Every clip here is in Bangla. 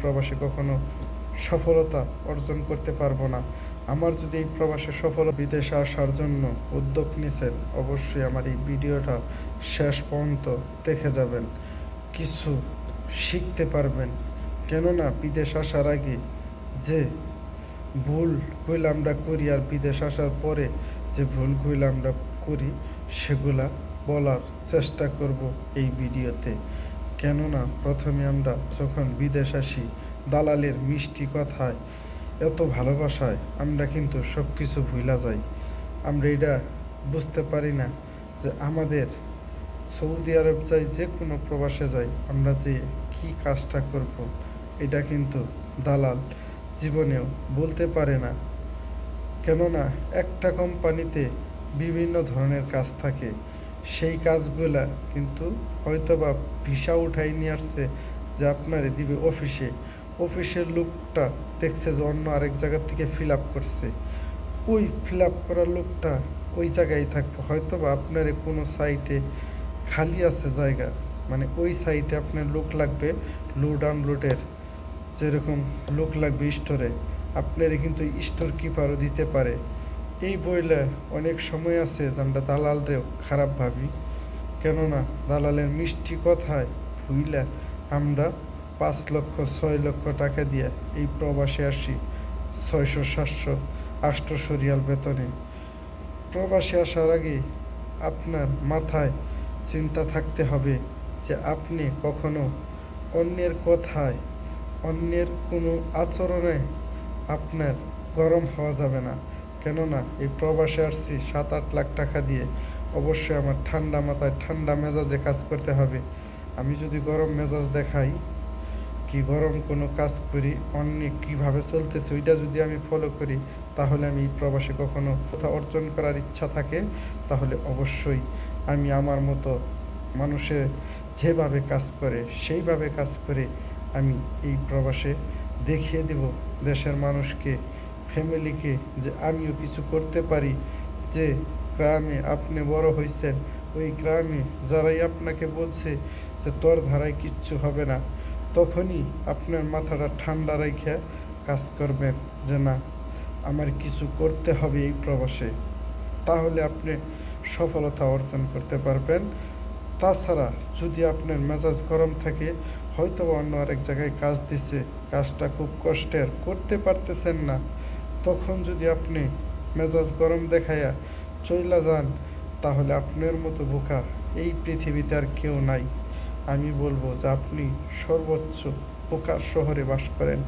প্রবাসে কখনো সফলতা অর্জন করতে পারবো না। আমার যদি এই প্রবাসে বিদেশে আসার জন্য উদ্যোগ নিছেন, অবশ্যই আমার এই ভিডিওটা শেষ পর্যন্ত দেখে যাবেন, কিছু শিখতে পারবেন। কেননা বিদেশ আসার আগে যে ভুলগুলো আমরা করি আর বিদেশ আসার পরে যে ভুলগুলো আমরা করি সেগুলা বলার চেষ্টা করব এই ভিডিওতে। কেননা প্রথমে আমরা যখন বিদেশ আসি, দালালের মিষ্টি কথায়, এত ভালোবাসায় আমরা কিন্তু সব কিছু ভুলা যাই। আমরা এটা বুঝতে পারি না যে আমাদের সৌদি আরব যাই, যে কোনো প্রবাসে যাই, আমরা যে কি কাজটা করব এটা কিন্তু দালাল জীবনেও বলতে পারে না। কেননা একটা কোম্পানিতে বিভিন্ন ধরনের কাজ থাকে, সেই কাজগুলা কিন্তু হয়তোবা ভিসা উঠাই নিয়ে আসছে যে আপনারে দিবে অফিসের লোকটা দেখছে যে অন্য আরেক জায়গার থেকে ফিল আপ করছে, ওই ফিল আপ করা লোকটা ওই জায়গায় থাকবে। হয়তোবা আপনার কোনো সাইটে খালি আছে জায়গা, মানে ওই সাইটে আপনার লোক লাগবে লোড আনলোডের, যেরকম লোক লাগবে স্টোরে, আপনার কিন্তু স্টোর কিপারও দিতে পারে। এই বইলে অনেক সময় আছে যে আমরা দালালরেও খারাপ ভাবি। কেননা দালালের মিষ্টি কথায় ভুইলা আমরা 5 লক্ষ 6 লক্ষ টাকা দিয়ে এই প্রবাসে আসি 600 700 800 রিয়াল বেতনে। প্রবাসে আসার আগে আপনার মাথায় চিন্তা থাকতে হবে যে আপনি কখনো অন্যের কথায়, অন্যের কোনো আচরণে আপনার গরম হওয়া যাবে না। কেননা এই প্রবাসে আসছি 7-8 লাখ টাকা দিয়ে, অবশ্যই আমার ঠান্ডা মাথায় ঠান্ডা মেজাজে কাজ করতে হবে। আমি যদি গরম মেজাজ দেখাই, কি গরম কোনো কাজ করি, অন্য কীভাবে চলতেছে ওইটা যদি আমি ফলো করি, তাহলে আমি এই প্রবাসে কখনো কোথাও অর্জন করার ইচ্ছা থাকে, তাহলে অবশ্যই আমি আমার মতো মানুষে যেভাবে কাজ করে সেইভাবে কাজ করে আমি এই প্রবাসে দেখিয়ে দেব দেশের মানুষকে, ফ্যামিলিকে, যে আমিও কিছু করতে পারি। যে গ্রামে আপনি বড় হয়েছেন, ওই গ্রামে যারাই আপনাকে বলছে যে তোর ধারায় কিচ্ছু হবে না, তখনই আপনার মাথাটা ঠান্ডা রেখে কাজ করবেন যে না, আমার কিছু করতে হবে এই প্রবাসে, তাহলে আপনি সফলতা অর্জন করতে পারবেন। তাছাড়া যদি আপনার মেজাজ গরম থাকে, হয়তো অন্য আরেক জায়গায় কাজ দিছে, কাজটা খুব কষ্টের, করতে পারতেছেন না, তখন যদি আপনি মেজাজ গরম দেখাইয়া চইলা যান, তাহলে আপনার মতো বোকা এই পৃথিবীতে আর কেউ নাই। আমি বলবো যে আপনি সর্বোচ্চ বোকার শহরে বাস করেন।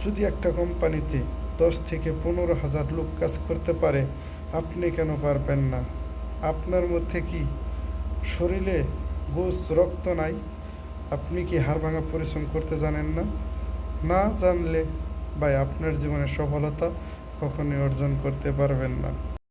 যদি একটা কোম্পানিতে 10 থেকে 15,000 লোক কাজ করতে পারে, আপনি কেন পারবেন না? আপনার মধ্যে কি শরীরে গোশ রক্ত নাই? আপনি কি হাড় ভাঙা পরিশ্রম করতে জানেন না? না জানলে ভাই আপনার জীবনে সফলতা কখনোই অর্জন করতে পারবেন না।